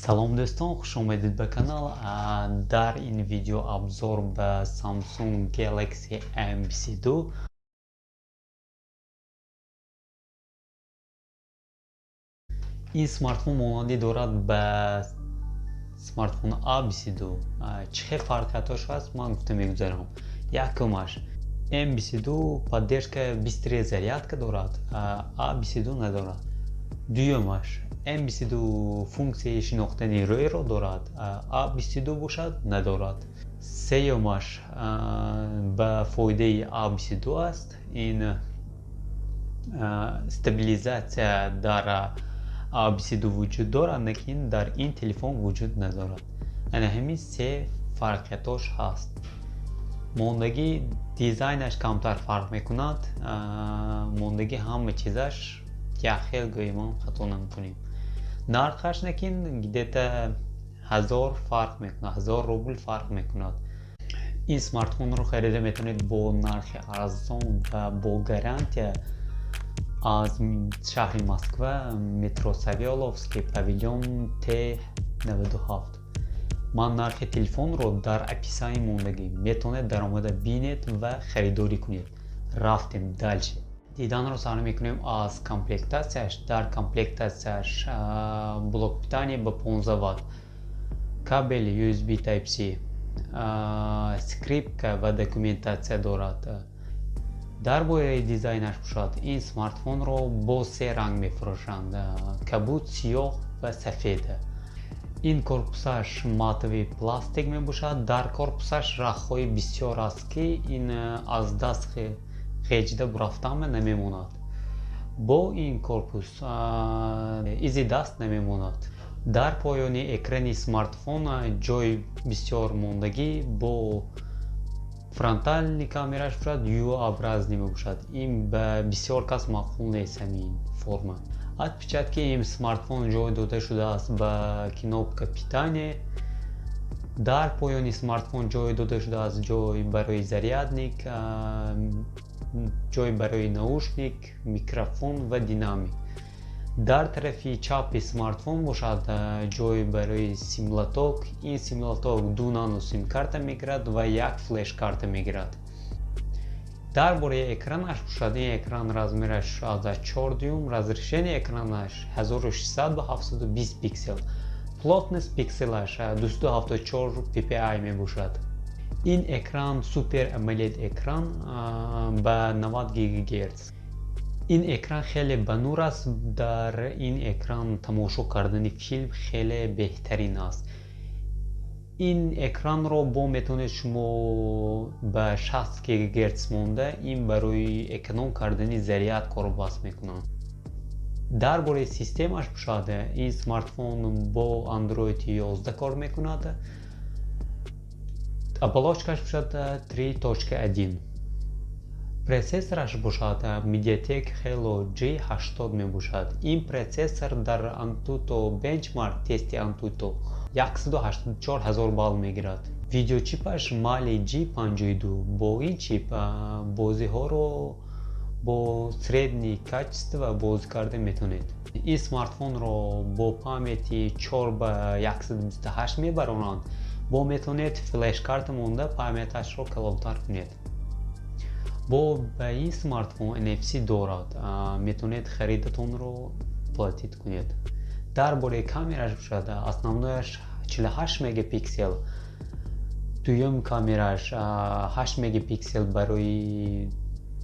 سلام دوستان، خوش آمدید به کانال. در این ویدیو ابزار به سامسونگ گلکسی M22. این سمارت فون مانندی دارد به سمارت فون A22. چه فرقیتاش هست من گفته میگذارم. یکمش M22 поддержка быстрее зарядка دارد، A22 ندارد. دویمش M22 فункцияи шинохтани рӯйро дорад, A22 бошад надорад. сеюмаш ба фоидаи A22 аст. ин стабилизация дар A22 вуҷуд дорад, лекин дар ин телефон вуҷуд надорад. яъне ҳамин се фарқиятош ҳаст. мондагӣ дизайнаш камтар фарқ мекунад, мондагӣ ҳама чизаш яхел гӯимон хато намкунем. нархаш некин где-то 1000 фарқ мекунад, 1000 рубл фарқ мекунад. ин смартфонро харида метавонед бо нархи арзон ва бо гарантия аз шаҳри Москва, метро Савеловский, павильон Т97. ман нархи телефонро дар описании мондагӣ метавонед даромада бинед ва харидорӣ кунед. рафтем дальше. диданро сар мекунем аз комплектацияш. дар комплектацияш блок питания ба 15 ватт, кабели USB Type-C, скрипка ва документация дорад. дар бораи дизайнаш бошад, ин смартфонро бо се ранг мефурӯшанд: кабуд, сиёҳ ва сафед. ин корпусаш матови пластик мебошад. дар корпусаш рахҳои бисёр аст ки ин аз даст хеҷида рафтан намемонад. бо ин корпус изи даст намемонад. дар поёни экрани смартфон ҷои бисёр мондагӣ бо фронтални камераш бошад, U-образни мебошад. ин ба бисёр кас маъқул нест ҳамин форма. отпечатки ин смартфон ҷой дода шудааст ба кнопка питания. дар поёни смартфон ҷой дода шудааст ҷой барои зарядник, ҷой барои наушник, микрофон ва динамик. дар тарафи чапи смартфон бошад ҷой барои симлоток. ин симлоток 2 нано симкарта мегирад ва 1 флеш-карта мегирад. дар бораи экранаш бошад, ин экран размераш 14 дюйм, разрешение экранаш 1600 ба 720 пиксел, плотность пикселаш 274 ppi мебошад. ин экран супер AMOLED экран ба 90 ГГц. ин экран хеле ба нур аст. дар ин экран тамошо кардани филм хеле беҳтарин аст. ин экранро бо метавонед шумо ба 60 ГГц монда ин барои эконом кардани заряд коробаст мекунад. дар бораи системаш бошад, ин смартфон бо Android 11 кор мекунад. оболочкаш бошад 3.1. процессораш бошад Mediatek Helio G80 мебошад. ин процессор дар Antutu Benchmark тести Antutu 184 000 балл мегирад. видеочипаш Mali G52. бо ин чип бозиҳоро бо средни качества бозӣ карда метавонед. ин смартфонро бо памяти 4 ба 128 мебаронанд. бо метавонед флеш-карта монда памяташро калонтар кунед. бо ба ин смартфон NFC дорад, метавонед харидатонро платид кунед. дар бораи камераш бошад, основнояш 48 мегапиксел, дуюм камераш 8 мегапиксел барои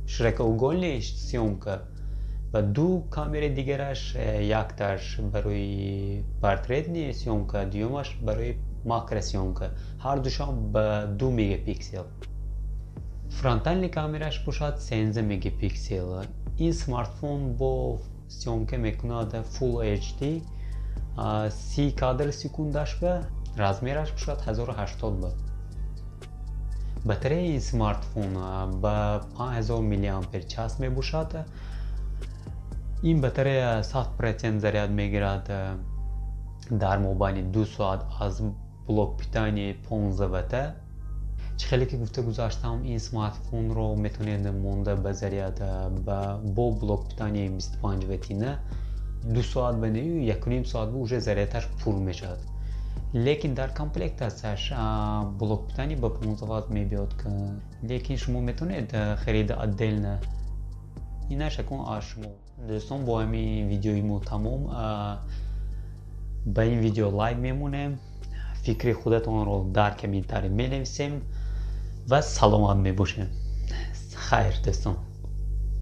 широкоугольни съёмка ва ду камери дигараш, якташ барои портретни съёмка, дуюмаш барои макросъёмка. ҳардушон ба 2 мегапиксел. фронтални камераш бошад 13 мегапиксел. ин смартфон бо съёмка мекунад Full HD 30 кадр секундаш ва размераш бошад 1080 ба. батареяи ин смартфон ба 5000 мАч мебошад. ин батарея 100% заряд мегирад дар мобайни 2 соат аз блок питанияи 15 ватта. чӣ хеле ки гуфта гузаштам, ин смартфонро метавонед монда ба заряд бо блок питанияи 25 ваттина 2 соат ба нею 1,5 соат уже зарядаш пур мешавад. लेकिन در کامپلکت هستش بلوک بتنی با 15 میبیاد که لیکن شما میتونید خرید ادل نه اینا شکون آشمو دوستان با همین ویدیوی مو تمام با این ویدیو لایک میمونم فکر خودتون رو در کامنتاری می نویسیم و سلامت می باشیم خیر دوستان